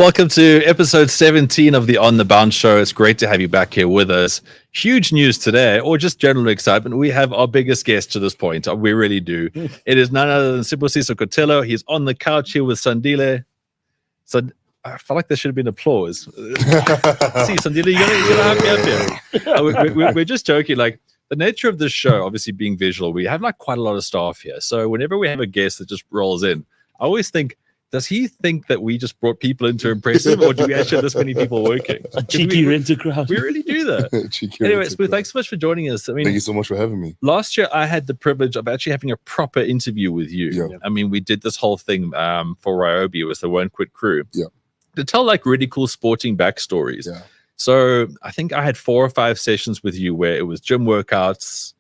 Welcome to episode 17 of the On the Bounce Show. It's great to have you back here with us. Huge news today, or just general excitement. We have our biggest guest to this point. We really do. It is none other than Sibusiso Kotelo. He's on the couch here with Sandile. So I felt like there should have been applause. See, Sandile, you're gonna have me up here. We're just joking. Like, the nature of this show, obviously being visual, we have like quite a lot of staff here. So whenever we have a guest that just rolls in, I always think, does he think that we just brought people in to impress him, or do we actually have this many people working? Cheeky renter crowd. We really do that. Anyway, Spoo, thanks so much for joining us. I mean, thank you so much for having me. Last year, I had the privilege of actually having a proper interview with you. Yeah. I mean, we did this whole thing for Ryobi. It was the Won't Quit crew. Yeah. To tell like really cool sporting backstories. Yeah. So I think I had 4 or 5 sessions with you where it was gym workouts.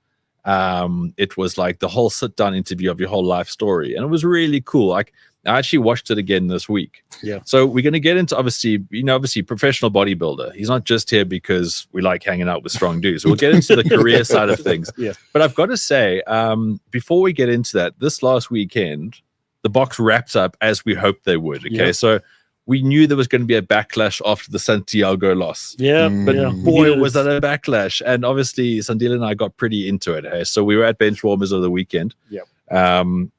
It was like the whole sit-down interview of your whole life story, and it was really cool. Like, I actually watched it again this week. Yeah. So we're going to get into obviously professional bodybuilder. He's not just here because we like hanging out with strong dudes. We'll get into the career side of things. Yeah. But I've got to say, before we get into that, this last weekend, the Boks wrapped up as we hoped they would. Okay. Yeah. So we knew there was going to be a backlash after the Santiago loss. Yeah. But yeah. boy, was that a backlash. And obviously, Sandile and I got pretty into it. Hey? So we were at bench warmers of the weekend. Yeah.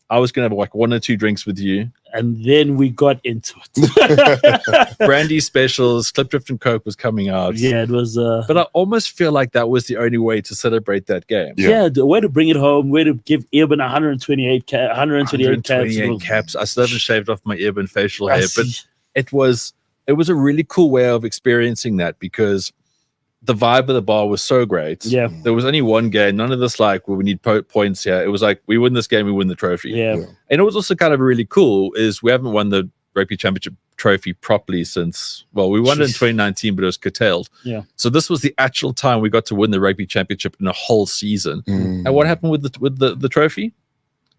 I was going to have like 1 or 2 drinks with you. And then we got into it. Brandy specials, Clip Drift and Coke was coming out. Yeah, it was. But I almost feel like that was the only way to celebrate that game. Yeah, the way to bring it home, way to give Urban 128 caps. I still haven't shaved off my Urban facial hair, but it was a really cool way of experiencing that because the vibe of the bar was so great. Yeah. There was only one game. None of this like, well, we need points here. It was like, we win this game, we win the trophy. Yeah. And it was also kind of really cool is we haven't won the rugby championship trophy properly since, well, we won it in 2019, but it was curtailed. Yeah. So this was the actual time we got to win the rugby championship in a whole season. And what happened with the trophy?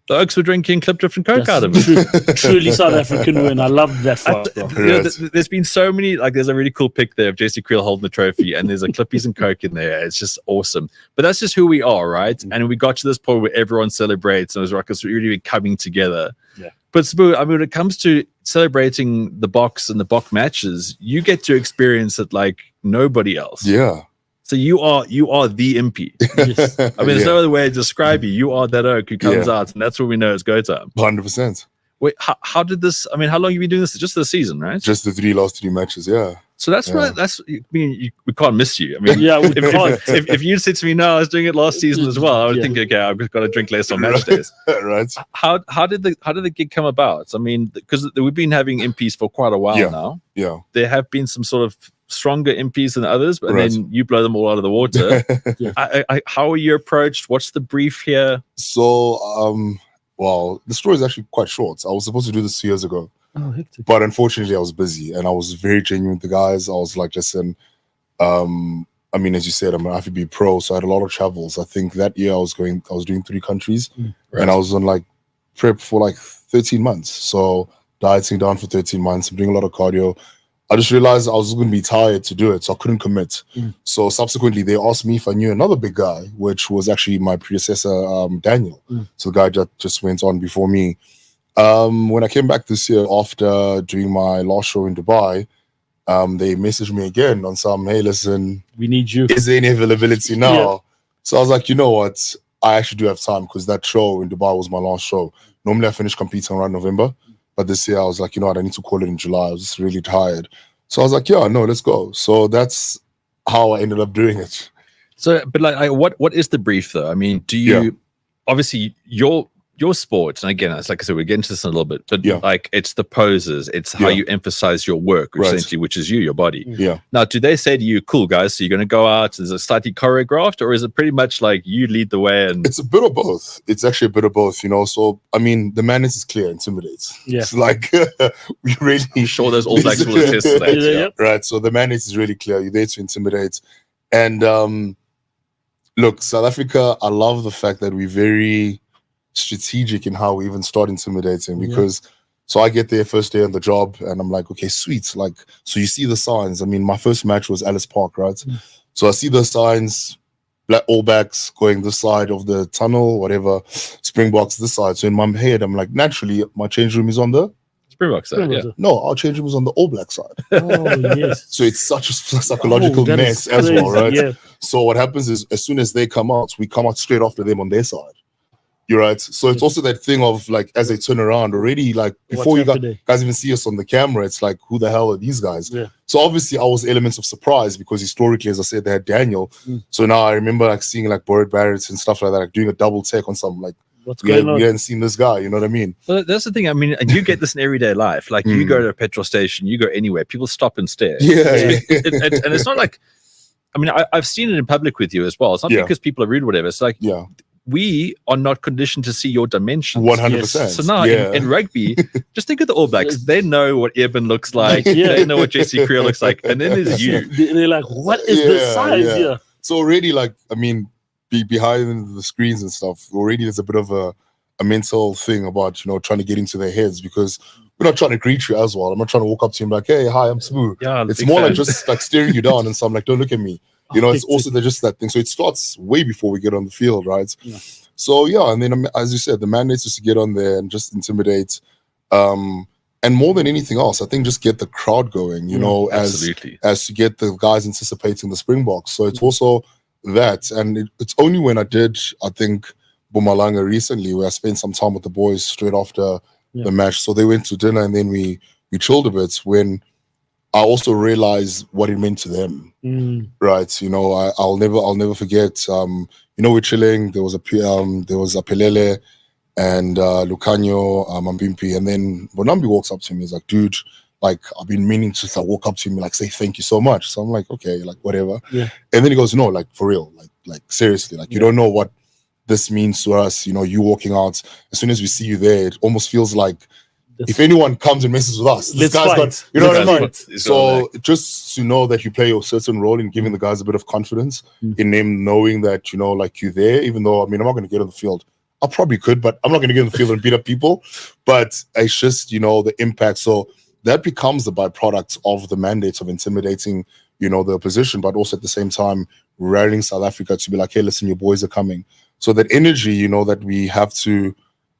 The Oaks were drinking Clip Drift and Coke out of it. Truly South African win. I love that part. There's been so many, like there's a really cool pic there of Jesse Creel holding the trophy and there's a Clippies and Coke in there. It's just awesome. But that's just who we are, right? And we got to this point where everyone celebrates and it was like it's really coming together. Yeah. But Spoo, I mean, when it comes to celebrating the Boks and the Bok matches, you get to experience it like nobody else. Yeah. So you are the Impy. Yes. I mean, there's no other way to describe you. You are that oak who comes out, and that's what we know it's go time. 100%. Wait, how did this? I mean, how long have you been doing this? Just the season, right? Just the last 3 matches, yeah. So that's right. That's, I mean, we can't miss you. I mean, Yeah, we can't. if you said to me, no, I was doing it last season as well, I would think, okay, I've got to drink less on match days. Right. How did the gig come about? I mean, because we've been having Impys for quite a while now. Yeah. There have been some sort of stronger Impys than others, but then you blow them all out of the water. How are you approached? What's the brief here? So, well, the story is actually quite short. I was supposed to do this 2 years ago. Oh, hectic. But unfortunately, I was busy and I was very genuine with the guys. I was like, listen, I mean, as you said, I'm an IFBB Pro, so I had a lot of travels. I think that year I was doing 3 countries and I was on like prep for like 13 months. So dieting down for 13 months. I'm doing a lot of cardio. I just realized I was going to be tired to do it, so I couldn't commit. So subsequently, they asked me if I knew another big guy, which was actually my predecessor, Daniel. So the guy that just went on before me. When I came back this year after doing my last show in Dubai, they messaged me again on some, hey, listen, we need you. Is there any availability now? Yeah. So I was like, you know what? I actually do have time because that show in Dubai was my last show. Normally I finish competing around November, but this year I was like, you know what? I need to call it in July. I was just really tired. So I was like, yeah, no, let's go. So that's how I ended up doing it. So, but like, what is the brief though? I mean, do you, obviously your sport, and again, it's like I said, we'll get into this in a little bit, but like it's the poses, it's how you emphasize your work, essentially, which is your body. Yeah. Now, do they say to you, cool guys, so you're going to go out, is it slightly choreographed, or is it pretty much like you lead the way? And it's a bit of both. It's actually a bit of both, you know. So, I mean, the madness is clear, intimidates. Yeah. It's like, we really. I'm sure those All Blacks will attest to that. Right. So the madness is really clear. You're there to intimidate. And look, South Africa, I love the fact that we're very strategic in how we even start intimidating because so I get there first day on the job and I'm like, okay, sweet. Like, so you see the signs. I mean, my first match was Alice Park, right? So I see the signs, Black All Blacks going this side of the tunnel, whatever, Springboks this side. So in my head, I'm like, naturally, my change room is on the Springboks side, yeah. No, our change room was on the All Black side. Oh yes. So it's such a psychological that mess is as well, crazy, right? yeah. So what happens is, as soon as they come out, we come out straight after them on their side. You're right. So it's also that thing of like, as they turn around already, like before you guys even see us on the camera, it's like, who the hell are these guys? Yeah. So obviously I was elements of surprise because historically, as I said, they had Daniel. So now I remember like seeing like Boyd Barrett and stuff like that, like doing a double take on something like, what's going on? We hadn't seen this guy, you know what I mean? Well, that's the thing. I mean, and you get this in everyday life. Like you go to a petrol station, you go anywhere, people stop and stare. Yeah. And it's not like, I mean, I've seen it in public with you as well. It's not because people are rude or whatever. It's like, we are not conditioned to see your dimensions. 100%. So now in rugby, just think of the All Blacks. They know what Eben looks like. They know what Jesse Creel looks like. And then there's you. They're like, what is this size here? So already, like, I mean, behind the screens and stuff, already there's a bit of a mental thing about, you know, trying to get into their heads, because we're not trying to greet you as well. I'm not trying to walk up to you and be like, hey, hi, I'm Sibu. Yeah, it's more like just like staring you down, and so I'm like, don't look at me. You know, it's also just that thing. So it starts way before we get on the field, right? Yeah. So yeah, and then as you said, the mandate is to get on there and just intimidate. And more than anything else, I think just get the crowd going, you know, as to get the guys anticipating the Springboks. So it's also that. And it's only when I did, I think, Bumalanga recently, where I spent some time with the boys straight after the match. So they went to dinner and then we chilled a bit, when I also realized what it meant to them. Right. You know, I'll never forget, you know, we're chilling. There was a Pelele and Lucanio, Impy, and then Bonambi walks up to me. He's like, dude, like, I've been meaning to like walk up to him, like, say thank you so much. So I'm like, okay, like, whatever. Yeah. And then he goes, no, like, for real, like seriously, like, you don't know what this means to us. You know, you walking out, as soon as we see you there, it almost feels like, if anyone comes and messes with us, this guy's got, you know what I mean? So just to know that you play a certain role in giving the guys a bit of confidence, in them knowing that, you know, like, you're there, even though, I mean, I'm not going to get on the field. I probably could, but I'm not going to get on the field and beat up people. But it's just, you know, the impact. So that becomes the byproduct of the mandates of intimidating, you know, the opposition, but also at the same time rallying South Africa to be like, hey, listen, your boys are coming. So that energy, you know, that we have to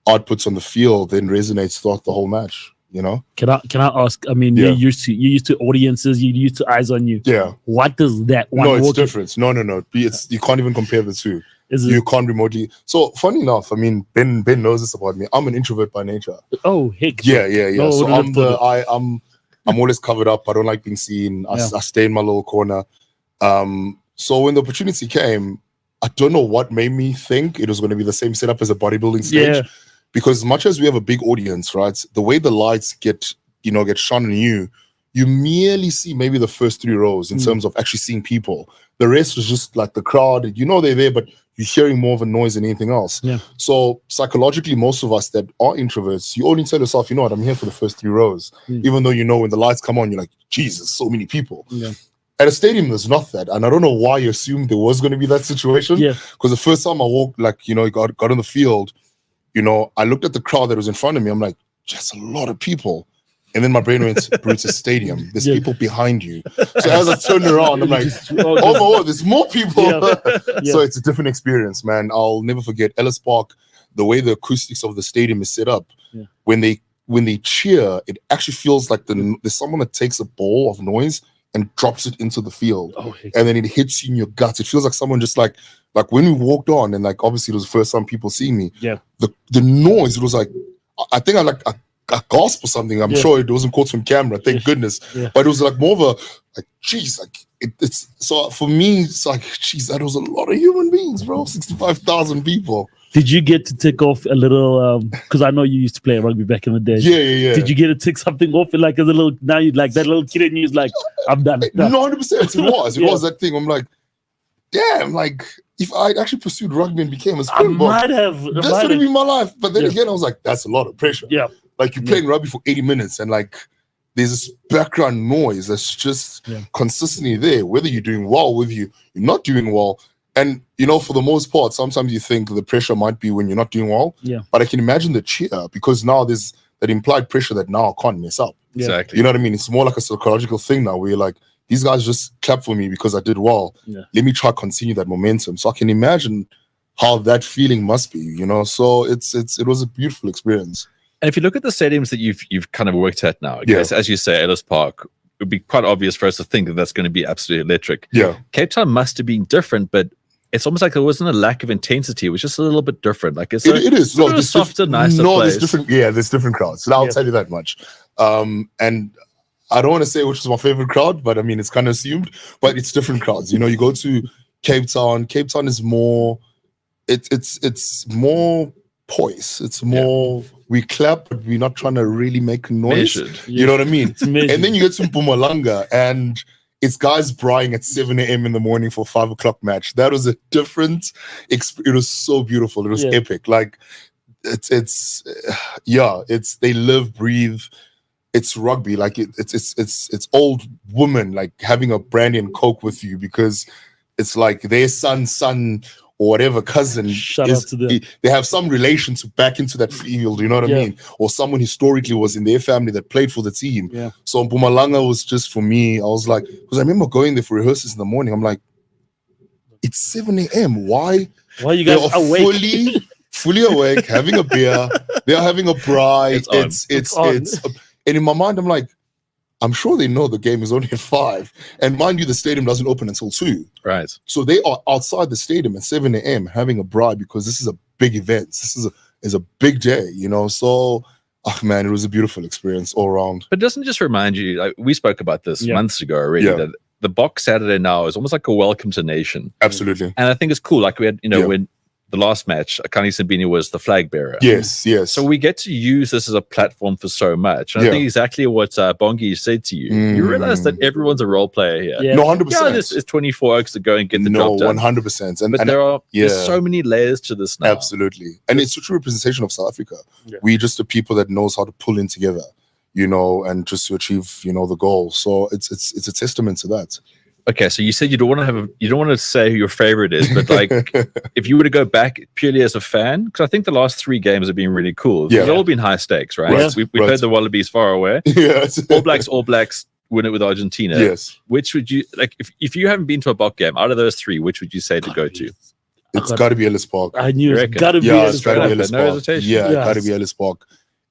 outputs on the field then resonates throughout the whole match, you know. Can I ask, I mean, you're used to audiences, you're used to eyes on you. Yeah. What does that one No, it's different. No. It's, you can't even compare the two. You can't remotely. So funny enough, I mean, Ben knows this about me. I'm an introvert by nature. Oh, heck. Yeah. No, so I'm always covered up. I don't like being seen. I stay in my little corner. So when the opportunity came, I don't know what made me think it was going to be the same setup as a bodybuilding stage. Yeah. Because as much as we have a big audience, right, the way the lights get shone on you, you merely see maybe the first 3 rows in terms of actually seeing people. The rest is just like the crowd. You know they're there, but you're hearing more of a noise than anything else. Yeah. So psychologically, most of us that are introverts, you only tell yourself, you know what, I'm here for the first 3 rows. Even though, you know, when the lights come on, you're like, Jesus, so many people. Yeah. At a stadium, there's not that. And I don't know why you assumed there was going to be that situation. Yeah. Because the first time I walked, like, you know, got on the field, you know, I looked at the crowd that was in front of me. I'm like, just a lot of people. And then my brain went, bro, it's a stadium. There's people behind you. So as I turned around, I'm like, oh my God, there's more people. So it's a different experience, man. I'll never forget Ellis Park, the way the acoustics of the stadium is set up. Yeah. When they cheer, it actually feels like there's someone that takes a ball of noise and drops it into the field. And then it hits you in your guts. It feels like someone just like when we walked on, and like obviously it was the first time people seeing me. Yeah. The noise, it was like, I think I gasped or something. I'm sure it wasn't caught on camera, thank goodness. Yeah. But it was like more of a like, geez, like it's so for me, it's like, geez, that was a lot of human beings, bro. 65,000 people. Did you get to tick off a little? Because I know you used to play rugby back in the day. Yeah. Did you get to tick something off? And like as a little, now you like that little kid in you's like, I'm done. 100%. It was that thing. I'm like, damn, like if I'd actually pursued rugby and became a Springbok, I might have. This would have been my life. But then again, I was like, that's a lot of pressure. Yeah. Like you're playing rugby for 80 minutes and like there's this background noise that's just consistently there, whether you're doing well, whether you're not doing well. And, you know, for the most part, sometimes you think the pressure might be when you're not doing well. Yeah. But I can imagine the cheer, because now there's that implied pressure that now I can't mess up. Yeah. Exactly. You know what I mean? It's more like a psychological thing now where you're like, these guys just clap for me because I did well. Yeah. Let me try to continue that momentum. So I can imagine how that feeling must be, you know? So it was a beautiful experience. And if you look at the stadiums that you've kind of worked at now, Yeah. as you say, Ellis Park, it would be quite obvious for us to think that that's going to be absolutely electric. Yeah. Cape Town must have been different, but it's almost like there wasn't a lack of intensity. It was just a little bit different. Like it is. No, a softer, nicer place. there's different crowds. So I'll tell you that much. And I don't want to say which is my favorite crowd, but I mean, it's kind of assumed, but it's different crowds. You know, you go to Cape Town is more, it's more poise. It's more, we clap, but we're not trying to really make noise. Measured. You know what I mean? And measured. then you get to Mpumalanga and it's guys braaiing at 7 a.m. in the morning for 5 o'clock match. That was a different experience. It was so beautiful. It was epic. Like it's they live, breathe. It's rugby. Like it's old women like having a brandy and coke with you because it's like their son or whatever cousin Shout out to them. they have some relation to back into that field, you know what I mean? Or someone historically was in their family that played for the team. Yeah. So Mpumalanga was just for me, I was like, because I remember going there for rehearsals in the morning. I'm like, it's 7 a.m. Why Why you guys they are awake? fully awake, having a beer, they are having a braai. It's and in my mind, I'm like, I'm sure they know the game is only at 5. And mind you, the stadium doesn't open until 2. Right. So they are outside the stadium at 7 a.m. having a braai because this is a big event. This is a big day, you know. So, man, it was a beautiful experience all around. But it doesn't just remind you, like, we spoke about this months ago already, that the Boks Saturday now is almost like a welcome to nation. Absolutely. And I think it's cool. Like we had, when the last match, Akani Sabini was the flag bearer. Yes. So we get to use this as a platform for so much. And I think exactly what Bongi said to you. You realize that everyone's a role player here. Yeah. No, 100%. Yeah, there's 24 oaks that go and get the job done. 100%. But there's so many layers to this now. Absolutely. And it's a true representation of South Africa. Yeah. We're just the people that knows how to pull in together, you know, and just to achieve, you know, the goal. So it's a testament to that. Okay, so you said you don't want to say who your favorite is, but like if you were to go back purely as a fan, because I think the last 3 games have been really cool. They've all been high stakes, right? We've heard the Wallabies far away. Yes. All Blacks win it with Argentina. Yes. Which would you like if you haven't been to a Bok game, out of those 3, which would you say to go to? It's gotta be Ellis Park. I knew it's gotta be Ellis Park. No hesitation. Yeah, it gotta be Ellis Park.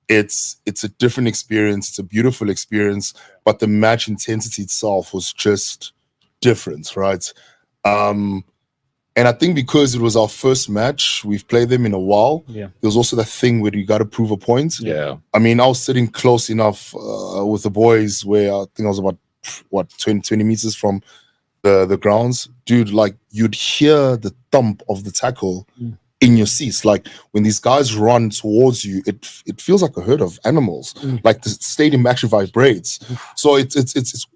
It's a different experience, it's a beautiful experience, but the match intensity itself was just different, right? And I think because it was our first match, we've played them in a while. Yeah, there was also that thing where you got to prove a point. Yeah, I mean, I was sitting close enough with the boys where I think I was about 20 meters from the grounds, dude. Like you'd hear the thump of the tackle in your seats. Like when these guys run towards you, it feels like a herd of animals. Like the stadium actually vibrates. So it's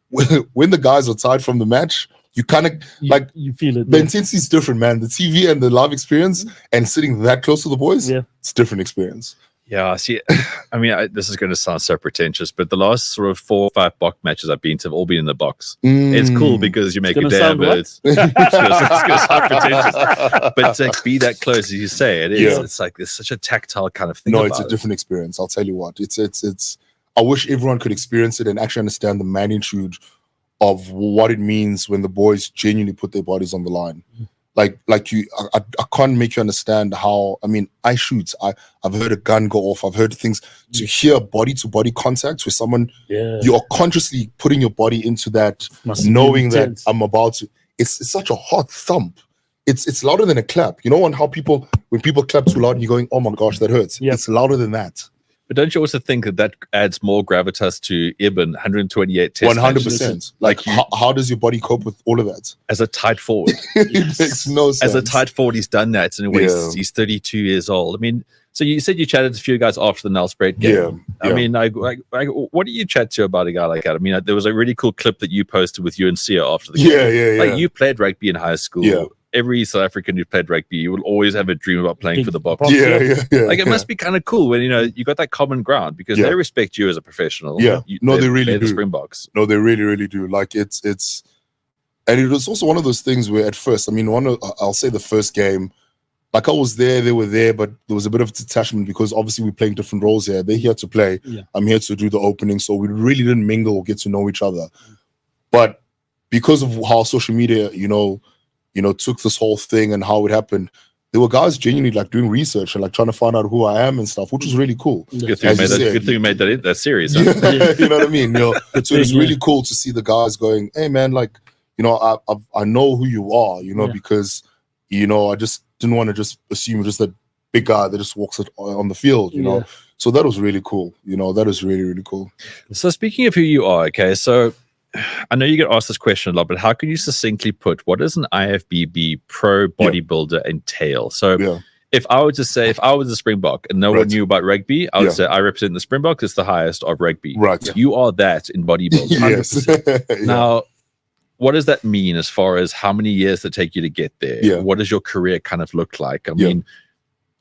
when the guys are tired from the match, you kind of like you feel it. The intensity is different, man. The TV and the live experience and sitting that close to the boys, it's a different experience. Yeah, see, I mean, this is going to sound so pretentious, but the last sort of 4 or 5 Bok matches I've been to have all been in the box. It's cool because you make a day of it. It's going to sound pretentious, but to be that close, as you say, it is. Yeah. It's like there's such a tactile kind of thing. No, it's a different experience. I'll tell you what. It's. I wish everyone could experience it and actually understand the magnitude of what it means when the boys genuinely put their bodies on the line. Like you, I can't make you understand how. I mean, I shoot. I've heard a gun go off. I've heard things. To hear body-to-body contact with someone, you are consciously putting your body into that, knowing that I'm about to. It's such a hot thump. It's louder than a clap. You know, on how when people clap too loud, you're going, oh my gosh, that hurts. Yep. It's louder than that. But don't you also think that adds more gravitas to Ibn 128 test 100%. Like how does your body cope with all of that? As a tight forward. It makes no sense. As a tight forward, he's done that. And he's 32 years old. I mean, so you said you chatted to a few guys after the Nell Spread game. I mean, what do you chat to about a guy like that? I mean, there was a really cool clip that you posted with you and Sia after the game. Like you played rugby in high school. Yeah. Every South African who played rugby, you will always have a dream about playing for the Boks. Like it must be kind of cool when you got that common ground because they respect you as a professional. Yeah, they really do. The Springboks. No, they really, really do. Like it's, and it was also one of those things where at first, I mean, I'll say the first game, like I was there, they were there, but there was a bit of detachment because obviously we're playing different roles here. They're here to play. Yeah. I'm here to do the opening, so we really didn't mingle or get to know each other. But because of how social media, took this whole thing and how it happened, there were guys genuinely like doing research and like trying to find out who I am and stuff, which was really cool. Good thing you made that series. Huh? Yeah, you know what I mean? You know, so it's really cool to see the guys going, hey man, like, you know, I know who you are, you know, because, you know, I just didn't want to just assume just that big guy that just walks on the field, you know. So that was really cool. You know, that was really, really cool. So speaking of who you are, okay, so I know you get asked this question a lot, but how can you succinctly put what does an IFBB Pro Bodybuilder entail? So if I were to say, if I was a Springbok and no one knew about rugby, I would say I represent the Springboks. It's the highest of rugby. Right. You are that in bodybuilding. Yes. Now, what does that mean as far as how many years it take you to get there? Yeah. What does your career kind of look like? I mean,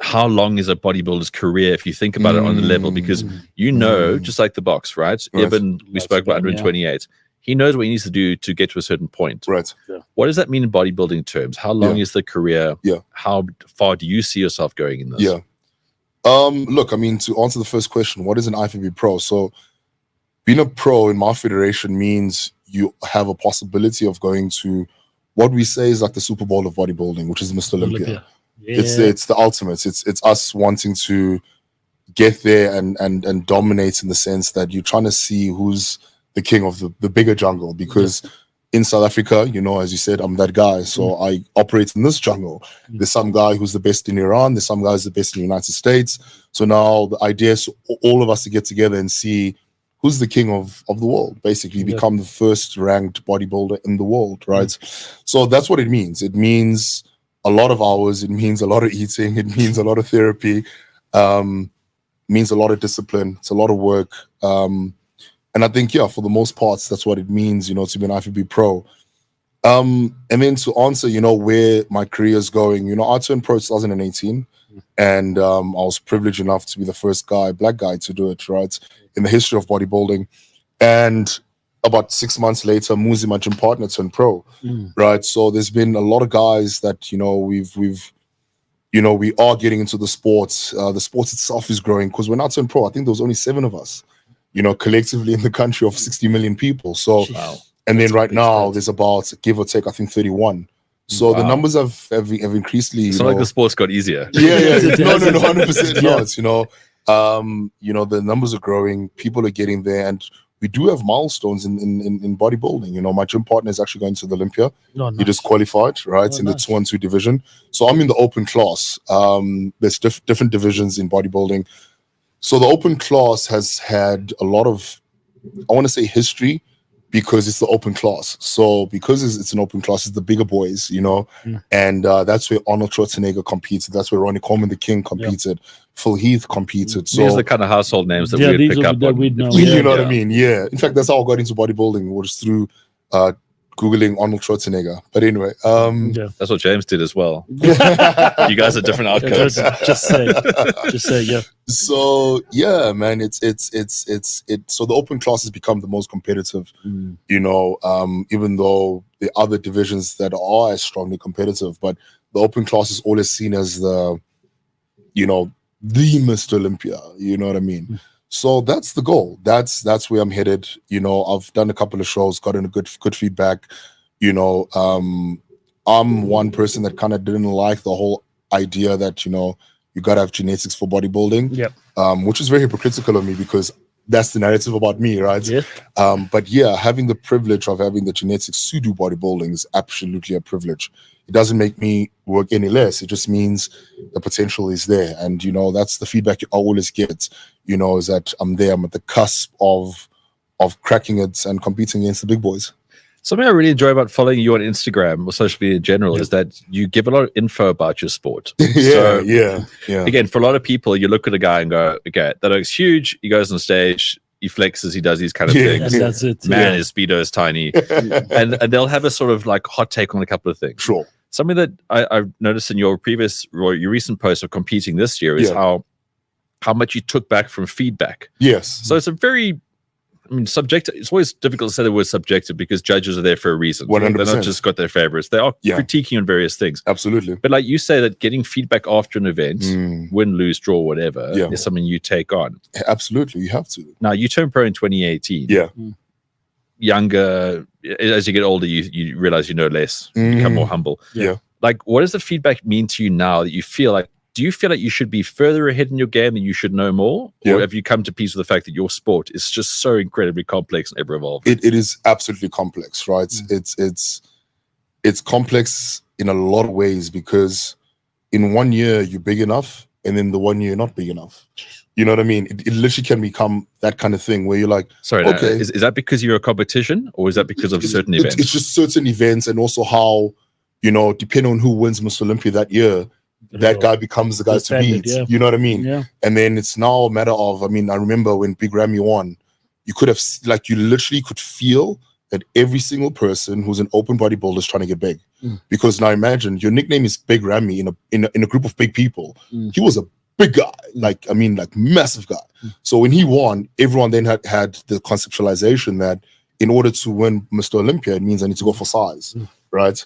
how long is a bodybuilder's career if you think about it on the level? Because you know, just like the box, right? Eben, we spoke about 128. He knows what he needs to do to get to a certain point. Right. What does that mean in bodybuilding terms? How long is the career? How far do you see yourself going in this? Look, I mean, to answer the first question, what is an IFBB Pro? So being a pro in my federation means you have a possibility of going to what we say is like the Super Bowl of bodybuilding, which is Mr. Olympia. It's the ultimate. It's us wanting to get there and dominate in the sense that you're trying to see who's the king of the bigger jungle, because in South Africa, you know, as you said, I'm that guy. So I operate in this jungle. There's some guy who's the best in Iran. There's some guy who's the best in the United States. So now the idea is all of us to get together and see who's the king of the world, basically become the first ranked bodybuilder in the world, right? So that's what it means. It means a lot of hours. It means a lot of eating. It means a lot of therapy. Means a lot of discipline. It's a lot of work. And I think, for the most part, that's what it means, you know, to be an IFBB Pro. And then to answer, you know, where my career is going, you know, I turned pro in 2018, and I was privileged enough to be the first black guy to do it, right, in the history of bodybuilding. And about 6 months later, Muzi, my gym partner, turned pro, right? So there's been a lot of guys that, you know, we are getting into the sports. The sports itself is growing, because when I turned pro, I think there was only 7 of us, you know, collectively in the country of 60 million people. So, and then right now there's about, give or take, I think 31. So the numbers have increasingly. It's not like the sports got easier. No, 100% not. You know, the numbers are growing. People are getting there, and we do have milestones in bodybuilding. You know, my gym partner is actually going to the Olympia. He just qualified, right, in the 2-on-2 division. So I'm in the open class. There's different divisions in bodybuilding. So the open class has had a lot of, I want to say, history, because it's the open class. So because it's an open class, it's the bigger boys, you know, and that's where Arnold Schwarzenegger competed. That's where Ronnie Coleman the King competed. Phil Heath competed. So these are the kind of household names that we would pick up on. You know what I mean? Yeah. In fact, that's how I got into bodybuilding, was through Googling Arnold Schwarzenegger. But anyway, that's what James did as well. You guys are different outcomes. Just say. So yeah, man, it's so the open class has become the most competitive, you know, even though the other divisions that are as strongly competitive, but the open class is always seen as the, you know, the Mr. Olympia, you know what I mean? So that's the goal. That's where I'm headed. You know, I've done a couple of shows, gotten a good feedback. You know, I'm one person that kind of didn't like the whole idea that, you know, you gotta have genetics for bodybuilding, which is very hypocritical of me, because that's the narrative about me, right? But yeah, having the privilege of having the genetics to do bodybuilding is absolutely a privilege. It doesn't make me work any less. It just means the potential is there. And, you know, that's the feedback you always get, you know, is that I'm there. I'm at the cusp of cracking it and competing against the big boys. Something I really enjoy about following you on Instagram or social media in general is that you give a lot of info about your sport. Yeah. Again, for a lot of people, you look at a guy and go, okay, that looks huge. He goes on stage, he flexes, he does these kind of things. That's it. Man, his speedo is tiny. and they'll have a sort of like hot take on a couple of things. Sure. Something that I've noticed in your recent post of competing this year is how much you took back from feedback. Yes. So it's a very, subjective. It's always difficult to say the word subjective, because judges are there for a reason. 100%. They're not just got their favorites. They are critiquing on various things. Absolutely. But like you say, that getting feedback after an event, win, lose, draw, whatever, is something you take on. Absolutely. You have to. Now, you turned pro in 2018. Yeah. Younger, as you get older, you realize you know less, you become more humble. Yeah. like, what does the feedback mean to you now that you feel like? Do you feel like you should be further ahead in your game and you should know more, or have you come to peace with the fact that your sport is just so incredibly complex and ever evolving? It is absolutely complex, right? It's complex in a lot of ways, because in 1 year you're big enough, and then the 1 year you're not big enough. You know what I mean? It literally can become that kind of thing where you're like, sorry, okay, is that because you're a competition, or is that because of certain events? It's just certain events, and also how, you know, depending on who wins Mr. Olympia that year, that guy becomes the guy to beat. You know what I mean? Yeah. And then it's now a matter of, I mean, I remember when Big Ramy won, you could have, like, you literally could feel that every single person who's an open bodybuilder is trying to get big. Because now imagine your nickname is Big Ramy in a group of big people. He was a big guy, like, I mean, like, massive guy. So when he won, everyone then had the conceptualization that in order to win Mr. Olympia, it means I need to go for size, right?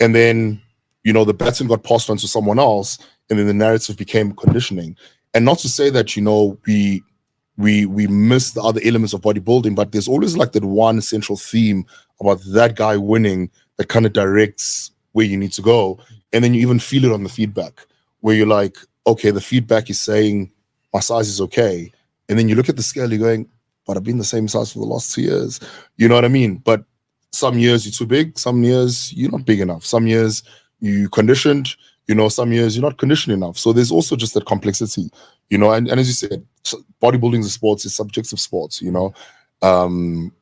And then, you know, the baton got passed on to someone else, and then the narrative became conditioning. And not to say that, you know, we miss the other elements of bodybuilding, but there's always like that one central theme about that guy winning that kind of directs where you need to go. And then you even feel it on the feedback, where you're like, okay, the feedback is saying my size is okay. And then you look at the scale, you're going, but I've been the same size for the last 2 years. You know what I mean? But some years you're too big, some years you're not big enough. Some years you conditioned, you know, some years you're not conditioned enough. So there's also just that complexity, you know, and as you said, bodybuilding is a sport, it's subjective sports, you know.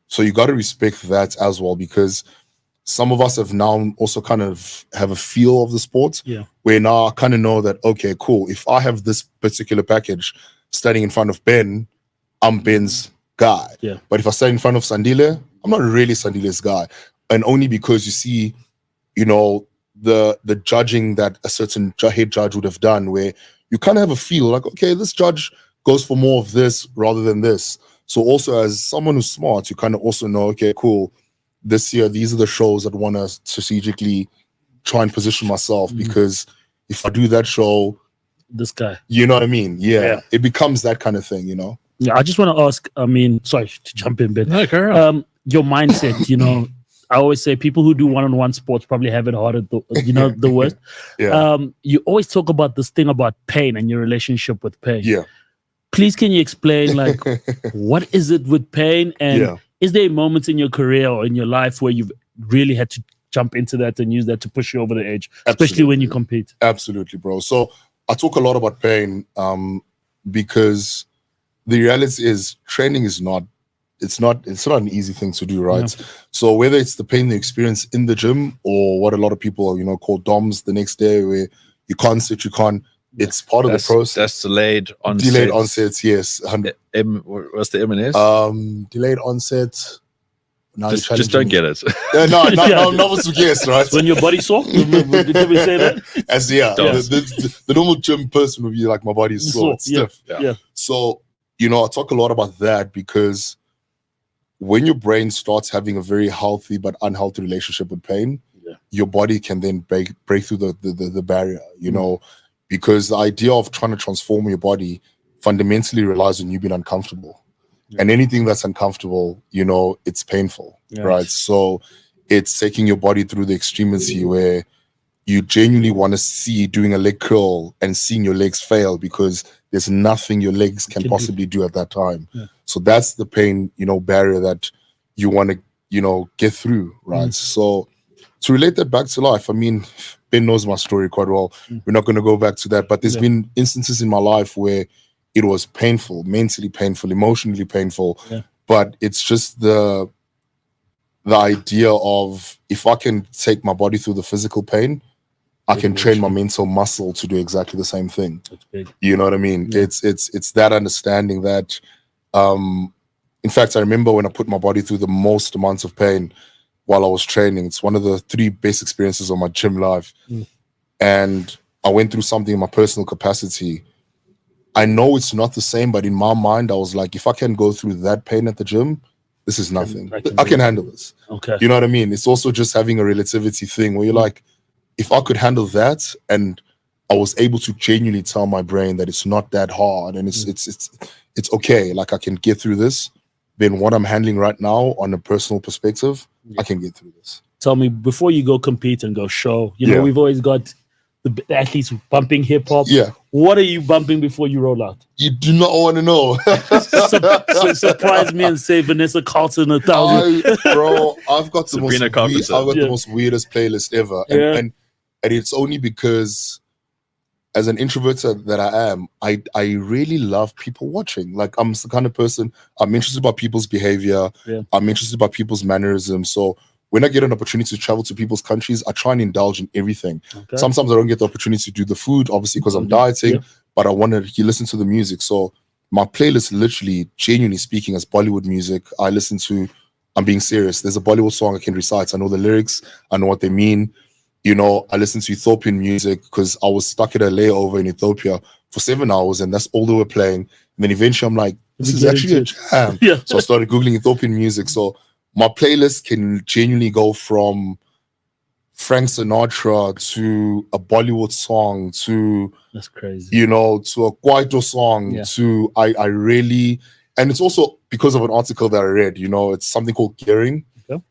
So you got to respect that as well, because some of us have now also kind of have a feel of the sport, where now I kind of know that, okay, cool, if I have this particular package standing in front of Ben, I'm Ben's guy. But if I stand in front of Sandile, I'm not really Sandile's guy. And only because you see, you know, the judging that a certain head judge would have done, where you kind of have a feel like, okay, this judge goes for more of this rather than this. So also as someone who's smart, you kind of also know, okay, cool, this year these are the shows that want to strategically try and position myself, because if I do that show, this guy, you know what I mean? It becomes that kind of thing, you know. I just want to ask, I mean, sorry to jump in, but No, carry on. Your mindset, you know, I always say people who do one-on-one sports probably have it harder, you know, the worst. You always talk about this thing about pain and your relationship with pain. Please, can you explain, like, what is it with pain? And is there moments in your career or in your life where you've really had to jump into that and use that to push you over the edge, especially when you compete? Absolutely, bro. So I talk a lot about pain because the reality is training is not, it's not an easy thing to do, right? So whether it's the pain they experience in the gym, or what a lot of people, you know, call DOMS the next day, where you can't sit, you can't, it's part of the process. That's delayed onsets. Delayed onsets, yes. What's the M&S? Delayed onset. Now just don't get it. No, was to guess, right? When your body's sore? Did we say that? As the normal gym person would be like, my body is sore, it's stiff. So, you know, I talk a lot about that, because when your brain starts having a very healthy but unhealthy relationship with pain, your body can then break through the barrier, you know, because the idea of trying to transform your body fundamentally relies on you being uncomfortable. And anything that's uncomfortable, you know, it's painful, right? So it's taking your body through the extremity where you genuinely want to see doing a leg curl and seeing your legs fail, because there's nothing your legs can possibly do at that time. So that's the pain, you know, barrier that you want to, you know, get through, right? So to relate that back to life, I mean, Ben knows my story quite well. We're not going to go back to that, but there's been instances in my life where it was painful, mentally painful, emotionally painful, but it's just the idea of, if I can take my body through the physical pain, I can train my mental muscle to do exactly the same thing. That's big. You know what I mean? It's that understanding that, in fact, I remember when I put my body through the most amounts of pain while I was training. It's one of the 3 best experiences of my gym life. And I went through something in my personal capacity. I know it's not the same, but in my mind, I was like, if I can go through that pain at the gym, this is nothing. I can handle this. Okay. You know what I mean? It's also just having a relativity thing where you're like, if I could handle that, and I was able to genuinely tell my brain that it's not that hard and it's okay, like I can get through this, then what I'm handling right now on a personal perspective, I can get through this. tell me, before you go compete and go show, you know, we've always got the athletes bumping hip hop. Yeah. What are you bumping before you roll out? You do not want to know. Surprise me and say Vanessa Carlton 1,000. Bro, I've got the the most weirdest playlist ever. And it's only because as an introvert that I am, I really love people watching. Like, I'm the kind of person, I'm interested about people's behavior. Yeah. I'm interested about people's mannerisms. So when I get an opportunity to travel to people's countries, I try and indulge in everything. Okay. Sometimes I don't get the opportunity to do the food, obviously, because I'm dieting, but I want to listen to the music. So my playlist, literally, genuinely speaking, is Bollywood music. I listen to, I'm being serious, there's a Bollywood song I can recite. I know the lyrics, I know what they mean. You know, I listen to Ethiopian music because I was stuck at a layover in Ethiopia for 7 hours, and that's all they were playing. And then eventually I'm like, this is actually a jam. So I started Googling Ethiopian music. So my playlist can genuinely go from Frank Sinatra to a Bollywood song to, that's crazy, you know, to a Kwaito song to, I really, and it's also because of an article that I read, you know, it's something called gearing,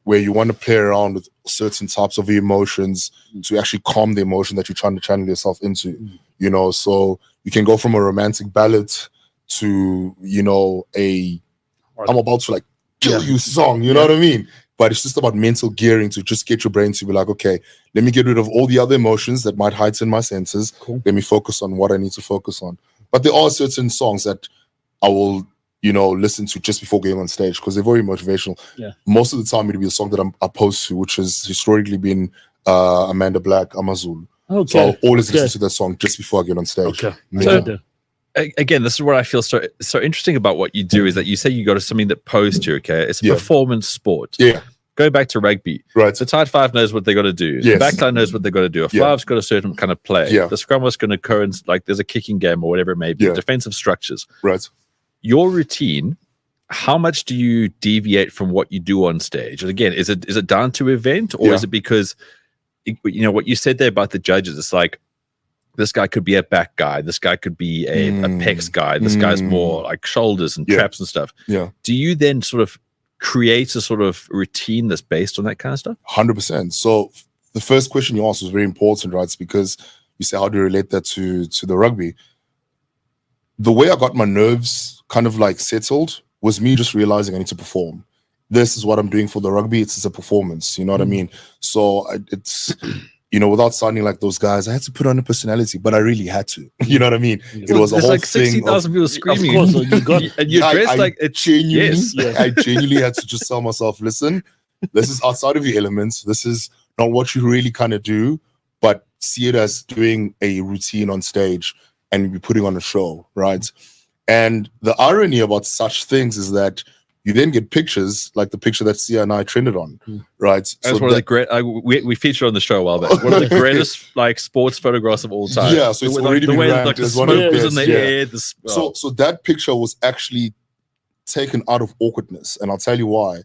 where you want to play around with certain types of emotions to actually calm the emotion that you're trying to channel yourself into, you know. So you can go from a romantic ballad to, you know, I'm about to like kill you song, you know what I mean? But it's just about mental gearing to just get your brain to be like, okay, let me get rid of all the other emotions that might heighten my senses. Let me focus on what I need to focus on. But there are certain songs that I will, you know, listen to just before going on stage because they're very motivational. Most of the time it'll be a song that I'm opposed to, which has historically been Amanda Black, Amazulu. So I'll always listen to that song just before I get on stage. So, again, this is what I feel so interesting about what you do is that you say you go to something that posed to, okay? It's a performance sport. Go back to rugby. The tight five knows what they got to do. The backline knows what they got to do. A five's got a certain kind of play. The scrum was going to occurrence, like there's a kicking game or whatever it may be. Defensive structures. Your routine, how much do you deviate from what you do on stage? And again, is it down to event or is it because, you know, what you said there about the judges, it's like, this guy could be a back guy. This guy could be a pecs guy. This guy's more like shoulders and traps and stuff. Do you then sort of create a sort of routine that's based on that kind of stuff? 100%. So the first question you asked was very important, right? It's because you say, how do you relate that to the rugby? The way I got my nerves kind of like settled was me just realizing I need to perform. This is what I'm doing for the rugby. It's a performance. You know what I mean? So it's... You know, without sounding like those guys, I had to put on a personality, but I really had to. You know what I mean? It was a whole like thing. 60,000 people screaming. Of course, you got, and you're dressed like a genuinely. I genuinely had to just tell myself, listen, this is outside of your elements. This is not what you really kind of do, but see it as doing a routine on stage and be putting on a show, right? And the irony about such things is that you then get pictures like the picture that Sia and I trended on, right? That's one of the great. We featured on the show a while back. One of the greatest like sports photographs of all time. Yeah, so it's already been ranked as one of the best. In the air, so that picture was actually taken out of awkwardness, and I'll tell you why.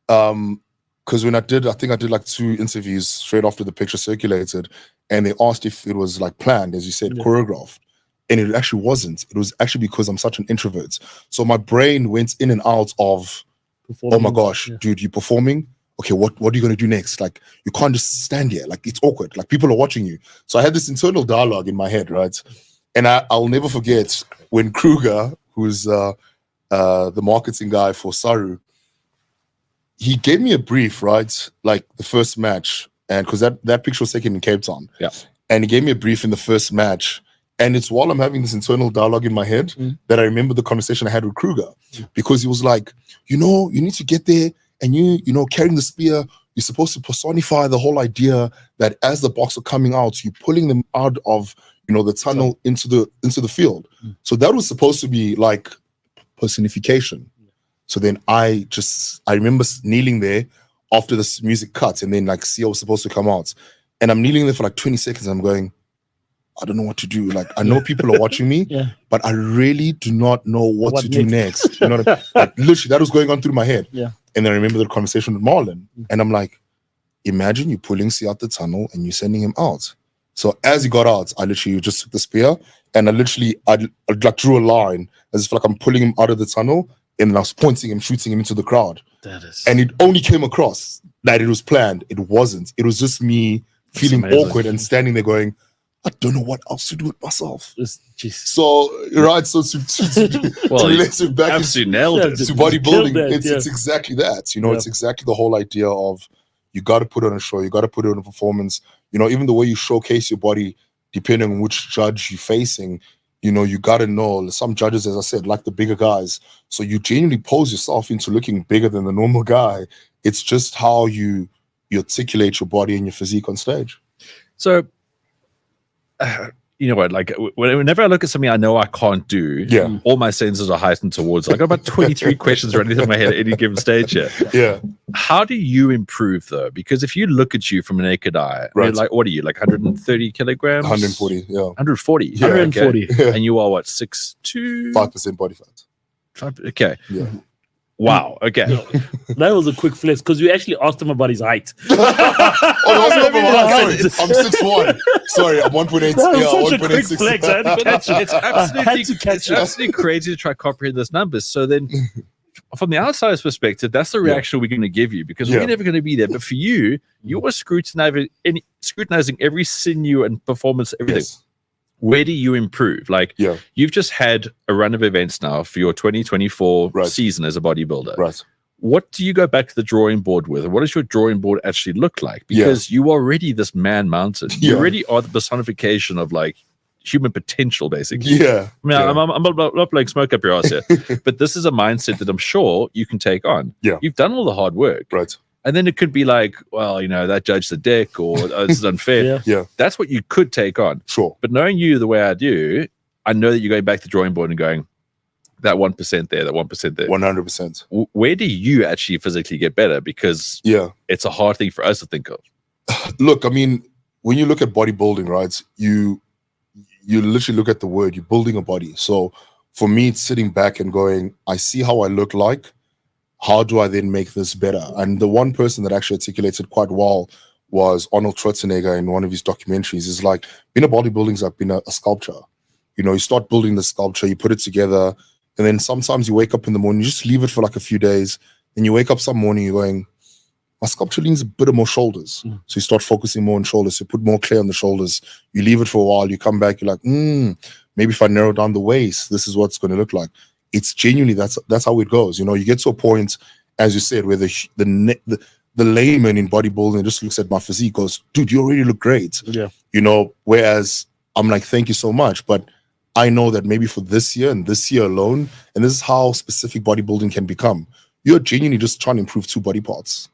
Because when I think I did like 2 interviews straight after the picture circulated, and they asked if it was like planned, as you said, choreographed. And it actually wasn't. It was actually because I'm such an introvert. So my brain went in and out of, oh my gosh, dude, you're performing? Okay, what are you going to do next? Like, you can't just stand here. Like, it's awkward. Like, people are watching you. So I had this internal dialogue in my head, right? And I'll never forget when Kruger, who's the marketing guy for Saru, he gave me a brief, right? Like, the first match. And because that picture was taken in Cape Town. And he gave me a brief in the first match. And it's while I'm having this internal dialogue in my head that I remember the conversation I had with Kruger, because he was like, you know, you need to get there and you know, carrying the spear, you're supposed to personify the whole idea that as the Boks are coming out, you're pulling them out of, you know, the tunnel into the field. So that was supposed to be like personification. So then I remember kneeling there after this music cut, and then like Sia was supposed to come out. And I'm kneeling there for like 20 seconds. And I'm going, I don't know what to do. Like, I know people are watching me, but I really do not know what to do next. You know what I mean? Like, literally, that was going on through my head. And then I remember the conversation with Marlon. And I'm like, imagine you pulling Sia out the tunnel and you sending him out. So as he got out, I literally just took the spear and I like drew a line as if like I'm pulling him out of the tunnel and I was pointing him, shooting him into the crowd. That is, and it only came across that it was planned. It wasn't. It was just me feeling awkward and standing there going, I don't know what else to do with myself. So, right, so to relate it back absolutely nailed it. To bodybuilding, it's exactly that. You know, it's exactly the whole idea of you got to put on a show, you got to put on a performance. You know, even the way you showcase your body, depending on which judge you're facing, you know, you got to know. Some judges, as I said, like the bigger guys. So you genuinely pose yourself into looking bigger than the normal guy. It's just how you articulate your body and your physique on stage. So, you know what? Like, whenever I look at something I know I can't do, all my senses are heightened towards. I got about 23 questions running through my head at any given stage here. Yeah. How do you improve though? Because if you look at you from a naked eye, right. like, what are you, like 130 kilograms? 140, yeah. 140. Yeah, 140. Okay. And you are what, 6'2"? 5% body fat. Okay. Yeah. Wow. Okay. That was a quick flex because we actually asked him about his height. I'm 6'1". Sorry, I'm 1.8. Yeah, 1.86. Flex. I had to catch it. It's absolutely crazy to try to comprehend those numbers. So then, from the outsider's perspective, that's the reaction we're going to give you because we're never going to be there. But for you, you were scrutinizing every sinew and performance, everything. Yes. Where do you improve? Like, you've just had a run of events now for your 2024 season as a bodybuilder. Right. What do you go back to the drawing board with? What does your drawing board actually look like? Because you are already this man mountain. You already are the personification of like human potential, basically. Yeah. I mean, I'm not blowing smoke up your ass here, but this is a mindset that I'm sure you can take on. Yeah. You've done all the hard work. Right. And then it could be like, well, you know, that judge's a dick or this is unfair. That's what you could take on. Sure. But knowing you the way I do, I know that you're going back to the drawing board and going, that 1% there, that 1% there. 100%. Where do you actually physically get better? Because it's a hard thing for us to think of. Look, I mean, when you look at bodybuilding, right, you literally look at the word, you're building a body. So for me, it's sitting back and going, I see how I look like. How do I then make this better? And the one person that actually articulated quite well was Arnold Schwarzenegger in one of his documentaries. Is like, being a bodybuilding is like being a sculpture. You know, you start building the sculpture, you put it together, and then sometimes you wake up in the morning, you just leave it for like a few days, and you wake up some morning, you're going, my sculpture needs a bit of more shoulders. So you start focusing more on shoulders, you put more clay on the shoulders, you leave it for a while, you come back, you're like, maybe if I narrow down the waist, this is what it's going to look like. It's genuinely, that's how it goes. You know, you get to a point, as you said, where the layman in bodybuilding just looks at my physique, goes, dude, you already look great. Yeah. You know, whereas I'm like, thank you so much. But I know that maybe for this year and this year alone, and this is how specific bodybuilding can become. You're genuinely just trying to improve 2 body parts.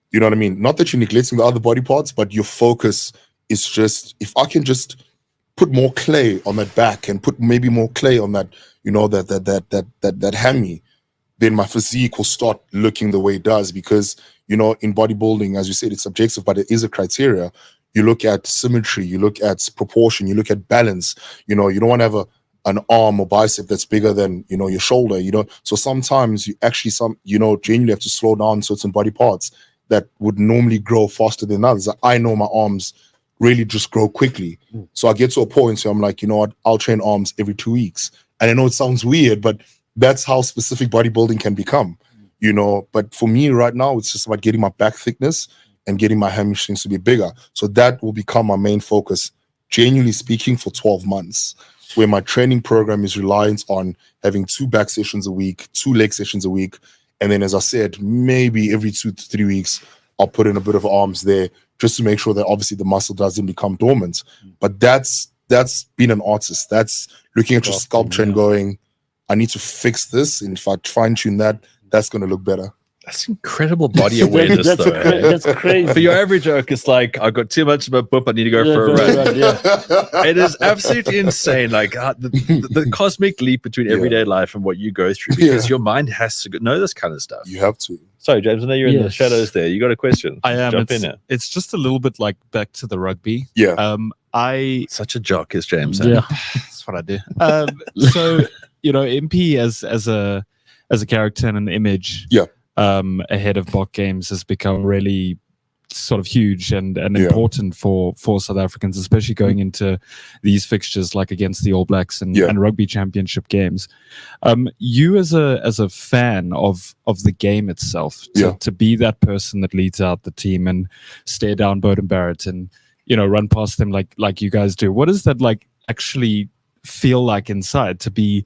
You know what I mean? Not that you're neglecting the other body parts, but your focus is just, if I can just put more clay on that back and put maybe more clay on that, you know, that hammy, then my physique will start looking the way it does. Because, you know, in bodybuilding, as you said, it's subjective, but it is a criteria. You look at symmetry, you look at proportion, you look at balance. You know, you don't want to have an arm or bicep that's bigger than, you know, your shoulder, you know. So sometimes you actually, genuinely have to slow down certain body parts that would normally grow faster than others. I know my arms really just grow quickly. So I get to a point where I'm like, you know what, I'll train arms every 2 weeks. And I know it sounds weird, but that's how specific bodybuilding can become, you know. But for me right now, it's just about getting my back thickness and getting my hamstrings to be bigger. So that will become my main focus, genuinely speaking, for 12 months, where my training program is reliant on having 2 back sessions a week, 2 leg sessions a week. And then, as I said, maybe every 2 to 3 weeks, I'll put in a bit of arms there, just to make sure that obviously the muscle doesn't become dormant. But that's being an artist. That's looking at your sculpture and going, I need to fix this. And if I fine tune that, that's going to look better. That's incredible body awareness, though. That's crazy. For your average oak, it's like, I've got too much of a boop, I need to go for a run. It is absolutely insane. Like the cosmic leap between everyday life and what you go through, because your mind has to know this kind of stuff. You have to. Sorry, James, I know you're in the shadows there. You got a question? I am. Jump in there. It's just a little bit like back to the rugby. Yeah. Such a jock is James. Yeah. That's what I do. So, you know, Impy as a character and an image. Yeah. Ahead of Boks games has become really sort of huge and important for South Africans, especially going into these fixtures like against the All Blacks and rugby championship games. You as a fan of the game itself, to be that person that leads out the team and stare down Bowden Barrett and run past them like you guys do. What does that like actually feel like inside to be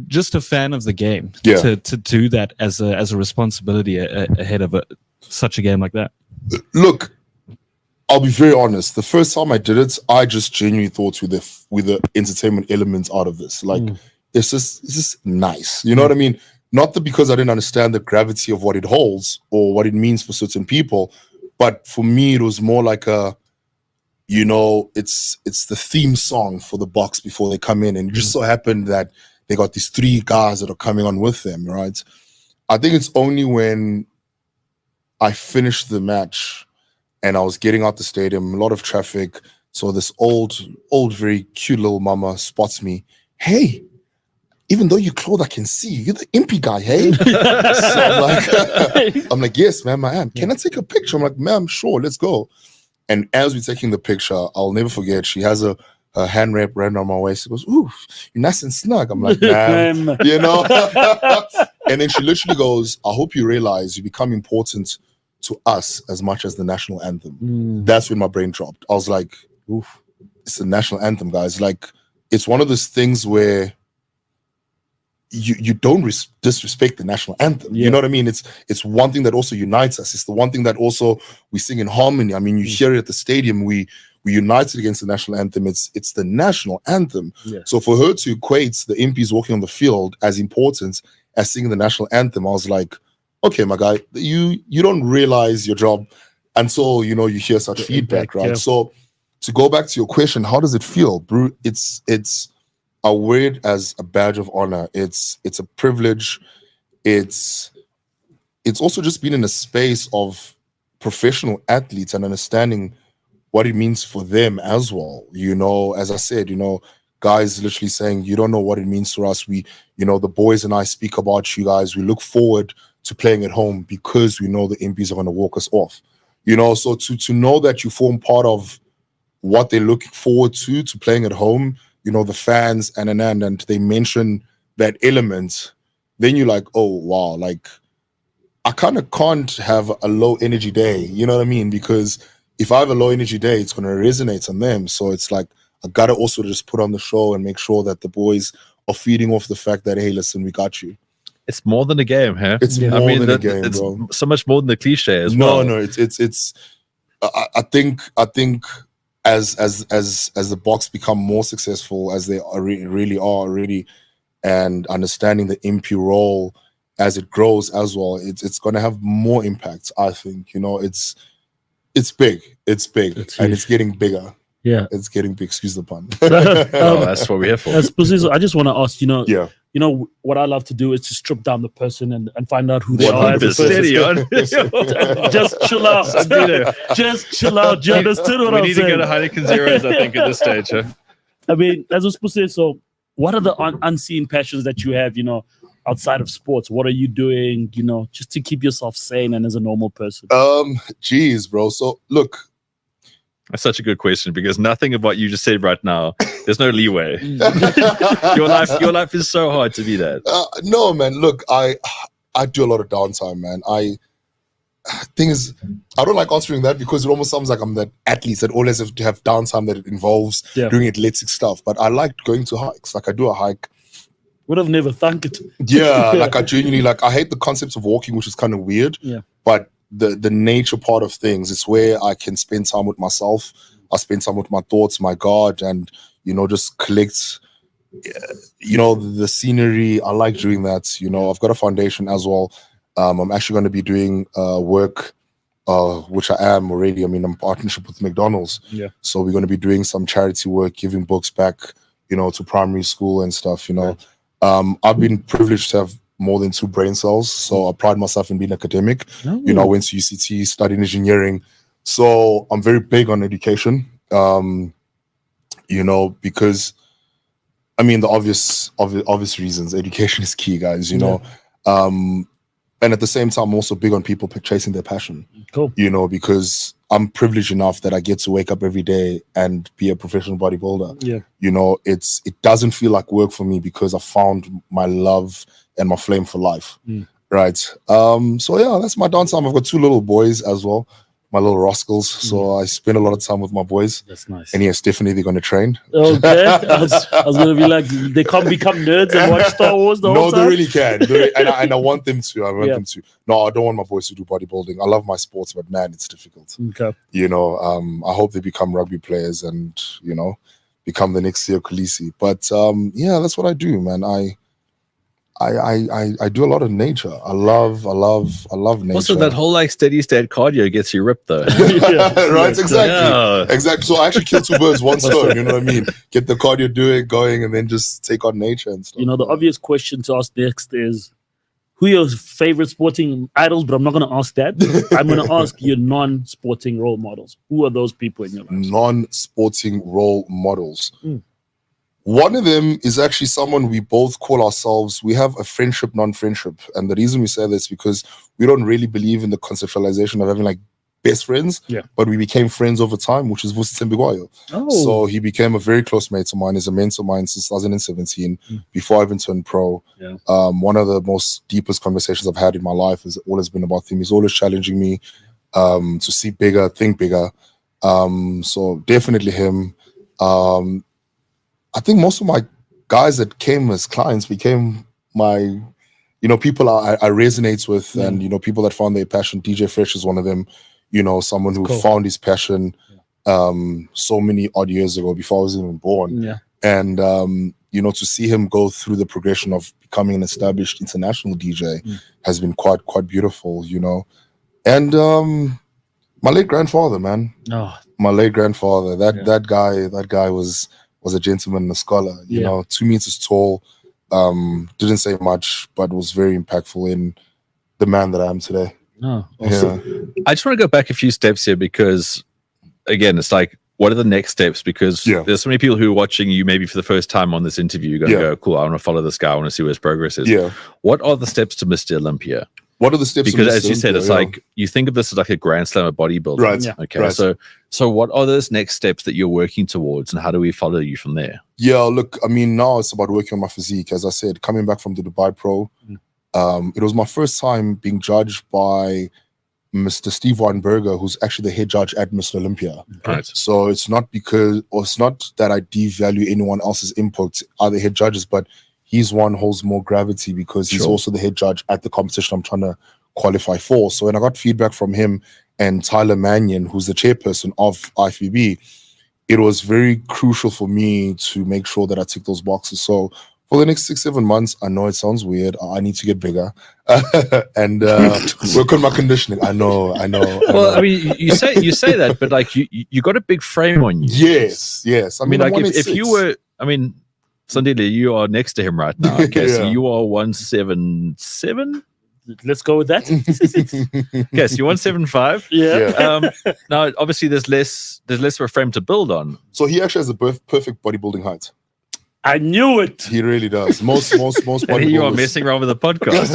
just a fan of the game, to do that as a responsibility ahead of such a game like that? Look, I'll be very honest. The first time I did it, I just genuinely thought with the entertainment elements out of this, like it's just nice. You know what I mean? Not that because I didn't understand the gravity of what it holds or what it means for certain people, but for me it was more like it's the theme song for the Boks before they come in, and it just so happened that they got these 3 guys that are coming on with them, right? I think it's only when I finished the match and I was getting out the stadium, a lot of traffic, so this old, very cute little mama spots me. Hey, even though you're clothed, I can see you're the Impy guy, hey? So I'm like, yes, ma'am, I am. Can I take a picture? I'm like, ma'am, sure, let's go. And as we're taking the picture, I'll never forget, she has a hand wrap right on my waist. She goes, ooh, you're nice and snug. I'm like, ma'am, And then she literally goes, I hope you realize you become important to us as much as the national anthem. That's when my brain dropped. I was like, oof, it's the national anthem, guys. Like, it's one of those things where you don't disrespect the national anthem. You know what I mean? It's one thing that also unites us. It's the one thing that also we sing in harmony. I mean, you hear it at the stadium. We united against the national anthem. It's the national anthem. So for her to equate the Impys walking on the field as important as singing the national anthem, I was like, okay, my guy, you don't realize your job until you hear such feedback, right? So to go back to your question, how does it feel, bro? I wear it as a badge of honor. It's a privilege. It's also just being in a space of professional athletes and understanding what it means for them as well. As I said, guys literally saying, you don't know what it means to us. We, the boys and I speak about you guys. We look forward to playing at home because we know the Impys are going to walk us off. So to know that you form part of what they're looking forward to playing at home, the fans and they mention that element, then you're like, oh wow, like I kind of can't have a low energy day, you know what I mean? Because if I have a low energy day, it's going to resonate on them. So it's like I gotta also just put on the show and make sure that the boys are feeding off the fact that, hey, listen, we got you. It's more than a game, huh? It's more than a game, it's bro. So much more than the cliche as well. No, it's I think as the Boks become more successful, as they really are already, and understanding the Impy role as it grows as well, it's going to have more impact. I think it's big, and it's getting bigger. Yeah, it's getting big. Excuse the pun. That's what we're here for. I just want to ask, what I love to do is to strip down the person and find out who they are. Steady on. Just chill out. Just chill out. You understood what I'm saying? We need to go to Heineken Zeros, I think, at this stage. Huh? I mean, as I was supposed to say, so what are the unseen passions that you have, outside of sports? What are you doing, just to keep yourself sane and as a normal person? Geez, bro. So look. That's such a good question because nothing of what you just said right now, there's no leeway. Your life is so hard to be that. No, man. Look, I do a lot of downtime, man. Thing is, I don't like answering that because it almost sounds like I'm that athlete that always have to have downtime that it involves doing athletic stuff. But I like going to hikes. Like I do a hike. Would have never thunk it. Yeah, like I genuinely I hate the concept of walking, which is kind of weird. Yeah, but the nature part of things, it's where I can spend time with myself. I spend time with my thoughts, my God, and just collect the scenery. I like doing that. I've got a foundation as well. I'm actually going to be doing work, which I am already. I mean, I'm in partnership with McDonald's. Yeah. So we're going to be doing some charity work, giving books back, to primary school and stuff. Right. I've been privileged to have more than 2 brain cells, so I pride myself in being academic. I went to UCT, studied engineering, so I'm very big on education. Because the obvious reasons, education is key, guys. And And at the same time, I'm also big on people chasing their passion. Cool. You know, because I'm privileged enough that I get to wake up every day and be a professional bodybuilder. Yeah. You know, it doesn't feel like work for me because I found my love and my flame for life. Right. So yeah, that's my downtime. I've got 2 little boys as well, my little rascals. So I spend a lot of time with my boys. That's nice. And yes, definitely they're going to train. Okay. I was going to be like, they can't become nerds and watch Star Wars the whole time. No, they really can. And I want them to. I want them to. No, I don't want my boys to do bodybuilding. I love my sports, but man, it's difficult. Okay. You know, I hope they become rugby players and, you know, become the next Theo Khaleesi. But yeah, that's what I do, man. I do a lot of nature. I love nature. Also, that whole like steady state cardio gets you ripped though. Right, exactly. Yeah. Exactly. So I actually kill 2 birds, 1 stone, you know what I mean? Get the cardio going and then just take on nature and stuff. You know, the obvious question to ask next is, who are your favorite sporting idols? But I'm not going to ask that. I'm going to ask your non-sporting role models. Who are those people in your life? Non-sporting role models. One of them is actually someone we both call ourselves. We have a friendship, non-friendship. And the reason we say this is because we don't really believe in the conceptualization of having like best friends. Yeah. But we became friends over time, which is Vusi Tembigwayo. Oh. So he became a very close mate of mine. He's a mentor of mine since 2017, before I even turned pro. Yeah. One of the most deepest conversations I've had in my life has always been about him. He's always challenging me to see bigger, think bigger. So definitely him. I think most of my guys that came as clients became my, you know, people I resonate with and, you know, people that found their passion. DJ Fresh is one of them, you know, someone who found his passion so many odd years ago before I was even born. Yeah. And, you know, to see him go through the progression of becoming an established international DJ has been quite beautiful, you know. And my late grandfather, man. Oh. My late grandfather, that guy was a gentleman and a scholar, you know, 2 meters tall, didn't say much, but was very impactful in the man that I am today. Oh, awesome. Yeah. I just want to go back a few steps here because, again, it's like, what are the next steps? Because there's so many people who are watching you maybe for the first time on this interview. You're going to go, cool, I want to follow this guy. I want to see where his progress is. Yeah. What are the steps to Mr. Olympia? What are the steps? Because as you said, it's like you think of this as like a grand slam of bodybuilding. Right. Yeah. Okay. Right. So what are those next steps that you're working towards and how do we follow you from there? Yeah, look, I mean, now it's about working on my physique. As I said, coming back from the Dubai Pro, it was my first time being judged by Mr. Steve Weinberger, who's actually the head judge at Mr. Olympia. Right. So it's not that I devalue anyone else's input, other head judges, but he's one holds more gravity because he's also the head judge at the competition I'm trying to qualify for. So when I got feedback from him and Tyler Mannion, who's the chairperson of IFBB, it was very crucial for me to make sure that I tick those boxes. So for the next 6-7 months, I know it sounds weird. I need to get bigger and work on my conditioning. I know. Well, I mean, you say that, but like you got a big frame on you. Yes. I mean, like if you were, I mean, Sandile, you are next to him right now. Okay, so you are 177. Let's go with that. Okay, so you're 175. Yeah. Now, obviously, there's less of a frame to build on. So he actually has the perfect bodybuilding height. I knew it. He really does. Most bodybuilders. And here you are messing around with the podcast.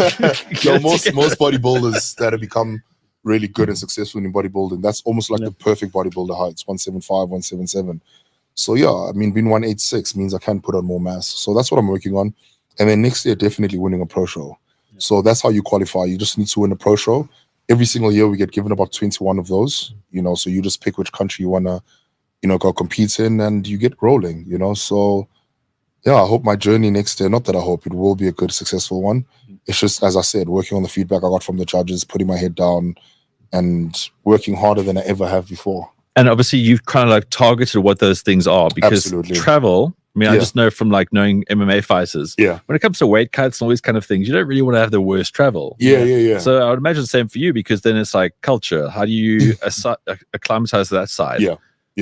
No, most bodybuilders that have become really good and successful in bodybuilding, that's almost like the perfect bodybuilder heights, 175, 177. So yeah, I mean, being 186 means I can put on more mass. So that's what I'm working on. And then next year, definitely winning a pro show. Yeah. So that's how you qualify. You just need to win a pro show. Every single year we get given about 21 of those, you know, so you just pick which country you want to, you know, go compete in and you get rolling, you know. So yeah, I hope my journey next year, not that I hope, it will be a good, successful one. It's just, as I said, working on the feedback I got from the judges, putting my head down and working harder than I ever have before. And obviously you've kind of like targeted what those things are because travel, I mean, I just know from like knowing MMA fighters, when it comes to weight cuts and all these kind of things, you don't really want to have the worst travel. Yeah. So I would imagine the same for you because then it's like culture. How do you acclimatize to that side?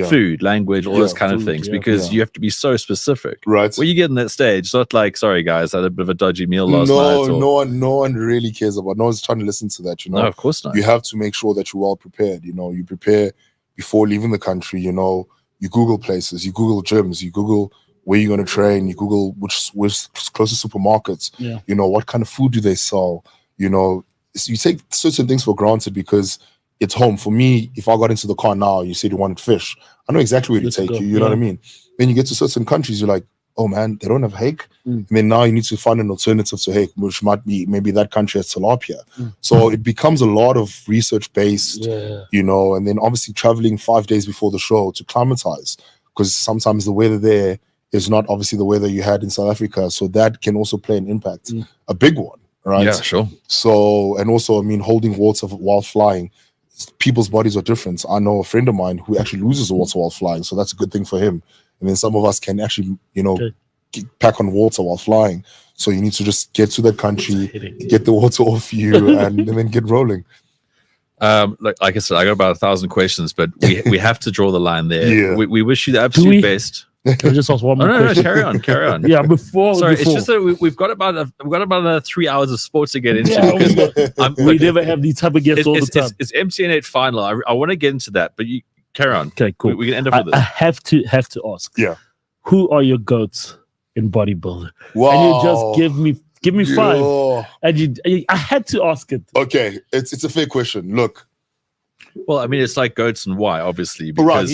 Food, language, all those kind of things because you have to be so specific. Right. When you get in that stage, it's not like, sorry guys, I had a bit of a dodgy meal last night. No one really cares about. No one's trying to listen to that, you know. No, of course not. You have to make sure that you're well prepared. You know, you prepare before leaving the country. You know, you Google places, you Google gyms, you Google where you're going to train, you Google which closest supermarkets. You know, what kind of food do they sell? You know, you take certain things for granted because it's home. For me, if I got into the car now, you said you wanted fish, I know exactly where to take you. You know what I mean? Then you get to certain countries, you're like, oh man, they don't have hake. And then now you need to find an alternative to hake, which might be maybe that country has tilapia. So it becomes a lot of research based, you know, and then obviously traveling 5 days before the show to climatize, because sometimes the weather there is not obviously the weather you had in South Africa. So that can also play an impact, a big one, right? Yeah, sure. So, and also, I mean, holding water while flying, people's bodies are different. I know a friend of mine who actually loses water while flying, so that's a good thing for him. And then some of us can actually, you know, pack on water while flying. So you need to just get to that country, get the water off you, and then get rolling. Like I said, I got about 1,000 questions, but we have to draw the line there. Yeah. We wish you the absolute best. Can I just ask one more question? No, carry on. Yeah, before. Sorry, it's just that we've got about another 3 hours of sports to get into. Yeah, we never have these type of guests all the time. It's MCN8 final. I want to get into that, but you carry on. Okay, cool. We can end up with I this. have to ask. Yeah. Who are your goats in bodybuilder? Wow. And you just give me five. And I had to ask it. Okay, it's a fair question. Look. Well, I mean, it's like goats and why, obviously, because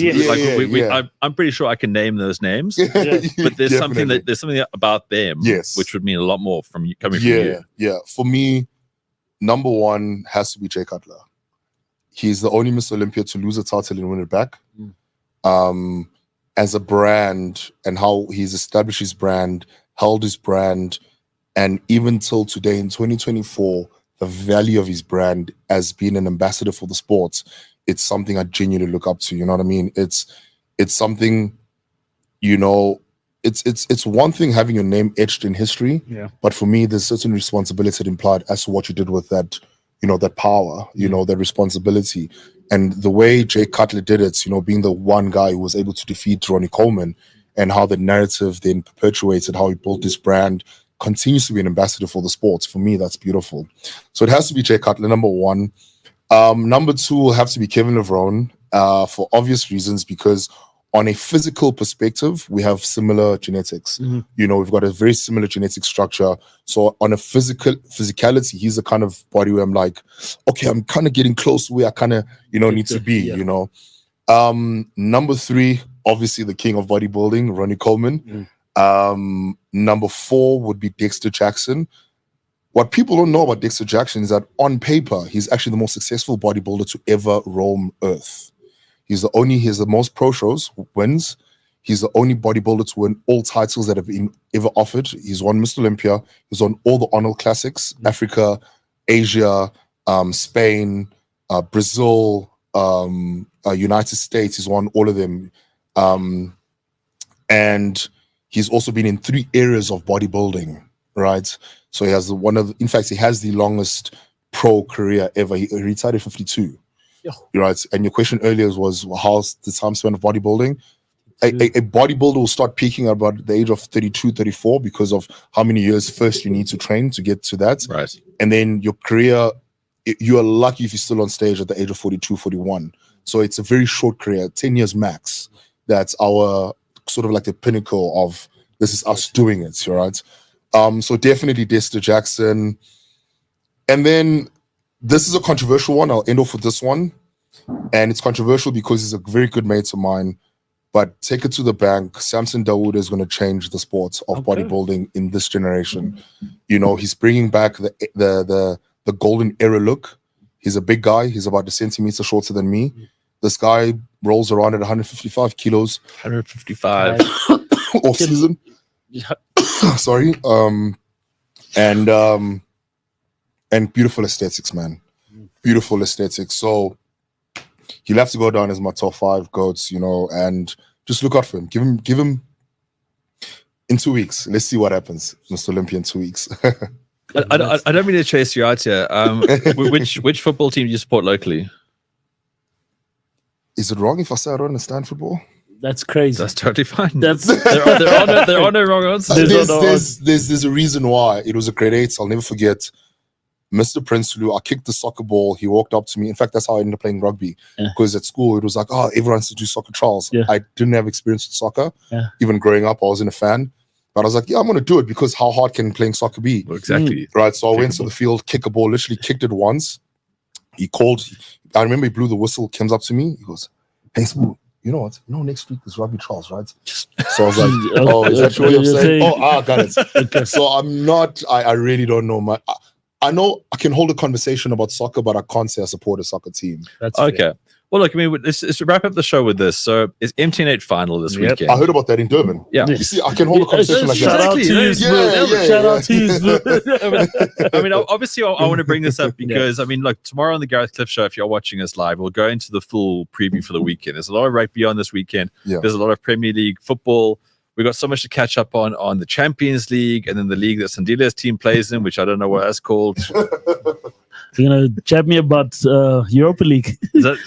I'm pretty sure I can name those names, but there's something about them, which would mean a lot more from you coming from you. Yeah. For me, number one has to be Jay Cutler. He's the only Mr. Olympia to lose a title and win it back. As a brand and how he's established his brand, held his brand, and even till today in 2024. The value of his brand as being an ambassador for the sport, it's something I genuinely look up to. You know what I mean? It's something, you know, it's one thing having your name etched in history, but for me, there's certain responsibility implied as to what you did with that, you know, that power, you know, that responsibility. And the way Jay Cutler did it, you know, being the one guy who was able to defeat Ronnie Coleman, and how the narrative then perpetuated how he built this brand, continues to be an ambassador for the sport. For me, that's beautiful. So it has to be Jay Cutler, number one. Number two will have to be Kevin Levrone, for obvious reasons, because on a physical perspective, we have similar genetics. You know, we've got a very similar genetic structure. So on a physicality, he's the kind of body where I'm like, okay, I'm kind of getting close to where I kind of, you know, need to be, you know. Number three, obviously the king of bodybuilding, Ronnie Coleman. Number four would be Dexter Jackson. What people don't know about Dexter Jackson is that on paper, he's actually the most successful bodybuilder to ever roam Earth. He has the most pro shows, wins. He's the only bodybuilder to win all titles that have been ever offered. He's won Mr. Olympia. He's won all the Arnold Classics, Africa, Asia, Spain, Brazil, United States. He's won all of them. And he's also been in 3 areas of bodybuilding, right? So he has he has the longest pro career ever. He retired at 52, right? And your question earlier was, how's the time spent of bodybuilding? A bodybuilder will start peaking at about the age of 32, 34 because of how many years first you need to train to get to that. Right. And then your career, you are lucky if you're still on stage at the age of 42, 41. So it's a very short career, 10 years max. That's our sort of like the pinnacle of this is us doing it, right? So definitely Dexter Jackson. And then this is a controversial one. I'll end off with this one. And it's controversial because he's a very good mate of mine. But take it to the bank. Samson Dawood is going to change the sport of bodybuilding in this generation. You know, he's bringing back the golden era look. He's a big guy. He's about a centimeter shorter than me. This guy rolls around at 155 kilos. 155 off season. Sorry. And beautiful aesthetics, man. Beautiful aesthetics. So he'll have to go down as my top 5 goats, you know, and just look out for him. Give him in 2 weeks. Let's see what happens, Mr. Olympia, in 2 weeks. I don't mean to chase you out here. Which football team do you support locally? Is it wrong if I say I don't understand football? That's crazy. That's totally fine. There are no wrong answers. There's a reason why. It was a grade 8. I'll never forget. Mr. Prince Lou, I kicked the soccer ball. He walked up to me. In fact, that's how I ended up playing rugby. Because at school, it was like, everyone has to do soccer trials. I didn't have experience with soccer. Even growing up, I wasn't a fan. But I was like, yeah, I'm going to do it because how hard can playing soccer be? Well, exactly. Right. So I went to the field, kick a ball, literally kicked it once. He called. I remember he blew the whistle, comes up to me. He goes, hey, Smoo, you know what? You know, next week is Rugby Trials, right? So I was like, oh, is that your way of saying? Oh, got it. Okay. So I'm not, I really don't know. I know I can hold a conversation about soccer, but I can't say I support a soccer team. That's okay. Fair. Well, look, I mean, let's wrap up the show with this. So it's MTN8 final this weekend. I heard about that in Durban. Yeah. You see, I can hold a conversation like that. Shout out to you. I mean, obviously, I want to bring this up because, I mean, look, tomorrow on the Gareth Cliff Show, if you're watching us live, we'll go into the full preview for the weekend. There's a lot of rugby on this weekend. Yeah. There's a lot of Premier League football. We've got so much to catch up on the Champions League and then the league that Sandila's team plays in, which I don't know what that's called. You're going to chat me about Europa League.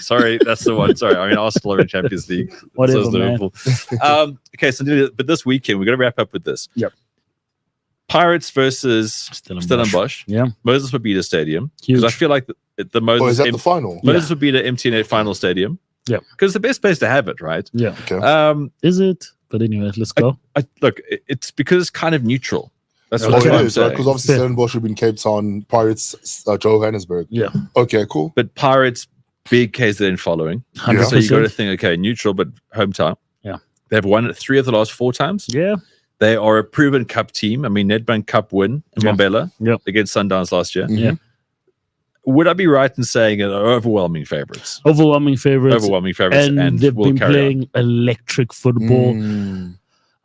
Sorry, that's the one. Sorry, I mean, Arsenal are in Champions League. Whatever, so man. Okay, Sandila, but this weekend, we're going to wrap up with this. Yep. Pirates versus Stellenbosch. Yeah. Moses Mabhida Stadium. Because I feel like the Moses... Oh, is that the final? Moses Mabhida MTN8 final stadium. Yeah. Because it's the best place to have it, right? Yeah. Okay. Is it? But anyway, let's go. Look, it's because it's kind of neutral. That's what I'm saying. Because obviously Stellenbosch would be in Cape Town, Pirates, Johannesburg. Yeah. Okay, cool. But Pirates, big KZN following. 100%. So you got to think, okay, neutral, but hometown. Yeah. They've won 3 of the last 4 times. Yeah. They are a proven cup team. I mean, Nedbank Cup win in Mbombela against Sundowns last year. Yeah. Would I be right in saying they're overwhelming favorites? Overwhelming favorites. And they've been playing electric football.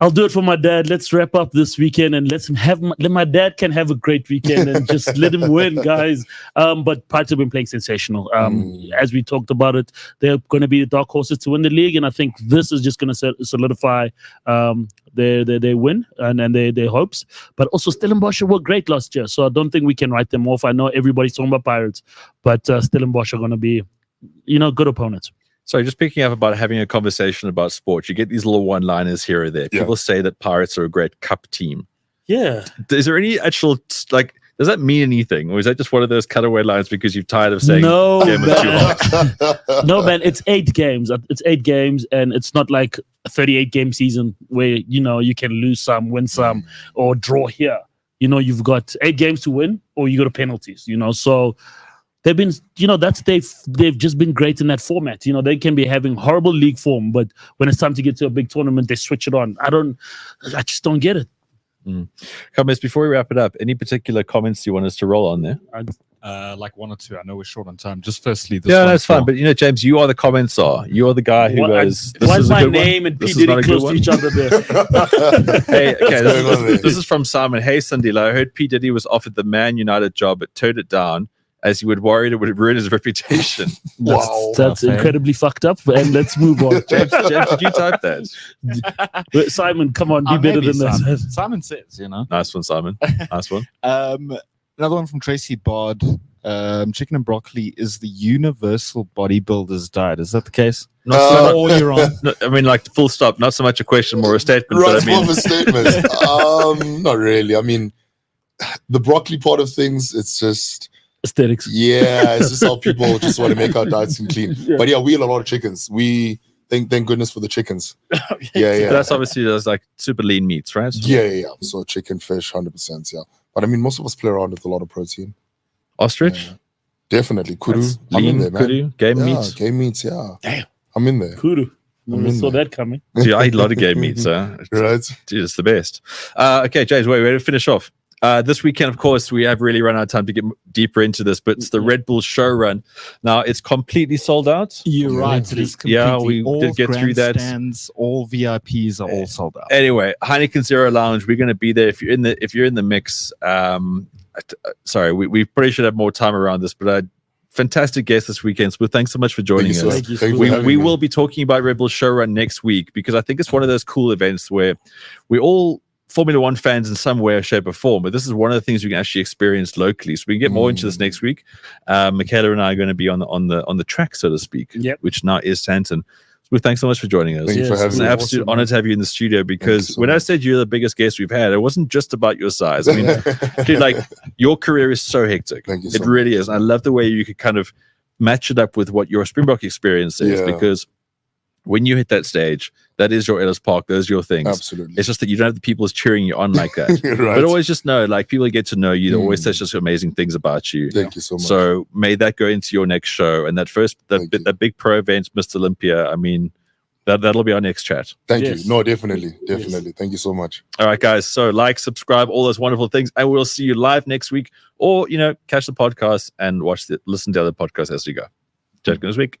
I'll do it for my dad. Let's wrap up this weekend and let my dad can have a great weekend and just let him win, guys. But Pirates have been playing sensational. As we talked about it, they're going to be the dark horses to win the league, and I think this is just going to solidify their win and their hopes. But also Stellenbosch were great last year, so I don't think we can write them off. I know everybody's talking about Pirates, but Stellenbosch are going to be, good opponents. So just picking up about having a conversation about sports, you get these little one-liners here or there. People say that Pirates are a great cup team. Yeah. Is there any actual, does that mean anything? Or is that just one of those cutaway lines because you're tired of saying no, no, man, it's 8 games. It's 8 games, and it's not like a 38-game season where, you can lose some, win some, or draw here. You've got 8 games to win, or you go to penalties, so... They've been, they've just been great in that format. They can be having horrible league form, but when it's time to get to a big tournament, they switch it on. I just don't get it. Comments before we wrap it up. Any particular comments you want us to roll on there? Like 1 or 2. I know we're short on time. Just firstly, this that's fine. But James, you are the comments are. You are the guy who goes. Why is my name and P Diddy close to each other there? Hey, okay. This is from Simon. Hey, Sandila, I heard P Diddy was offered the Man United job, but turned it down, as he would worry it would ruin his reputation. That's incredibly fucked up. And let's move on. James, did you type that? Simon, come on, be better than that. Simon says, Nice one, Simon. Nice one. Another one from Tracy Bard. Chicken and broccoli is the universal bodybuilder's diet. Is that the case? All you're on. No, I mean, full stop. Not so much a question, more a statement. Right, but I mean... more of a statement. Not really. I mean, the broccoli part of things, it's just aesthetics. Yeah, it's just how people just want to make our diets seem clean. Yeah. But yeah, we eat a lot of chickens. We thank goodness for the chickens. Yeah. That's obviously those super lean meats, right? Yeah. So chicken, fish, 100%. Yeah, but I mean, most of us play around with a lot of protein. Ostrich, definitely. Kudu, I'm in there, man. Kudu, game meats. Game meats. Yeah. Damn, I'm in there. Kudu. I saw that coming. Dude, I eat a lot of game meats, right? Dude, it's the best. Okay, James, we're ready to finish off. This weekend, of course, we have really run out of time to get deeper into this, but it's the Red Bull show run. Now, it's completely sold out. You're right. It is completely. Yeah, we did get through that. Stands, all VIPs are all sold out. Anyway, Heineken Zero Lounge, we're going to be there. If you're in the mix, sorry, we probably should have more time around this, but fantastic guest this weekend. So thanks so much for joining us. We will be talking about Red Bull show run next week because I think it's one of those cool events where we all Formula One fans in some way or shape or form, but this is one of the things we can actually experience locally. So we can get more into this next week. Michaela and I are going to be on the track, so to speak, which now is Stanton. So thanks so much for joining us. Thank you for having me. It's an absolute honor to have you in the studio because when I said you're the biggest guest we've had, it wasn't just about your size. I mean, dude, your career is so hectic. Thank you it really is. And I love the way you could kind of match it up with what your Springbok experience is because when you hit that stage, that is your Ellis Park. Those are your things. Absolutely. It's just that you don't have the people cheering you on like that. Right. But always just know, like, people get to know you. They always say just amazing things about you. Thank you so much. So may that go into your next show. And that big pro event, Mr. Olympia, I mean, that'll be our next chat. Thank you. No, definitely. Thank you so much. All right, guys. So like, subscribe, all those wonderful things. And we'll see you live next week. Or, catch the podcast and listen to the other podcasts as we go. Chat this week.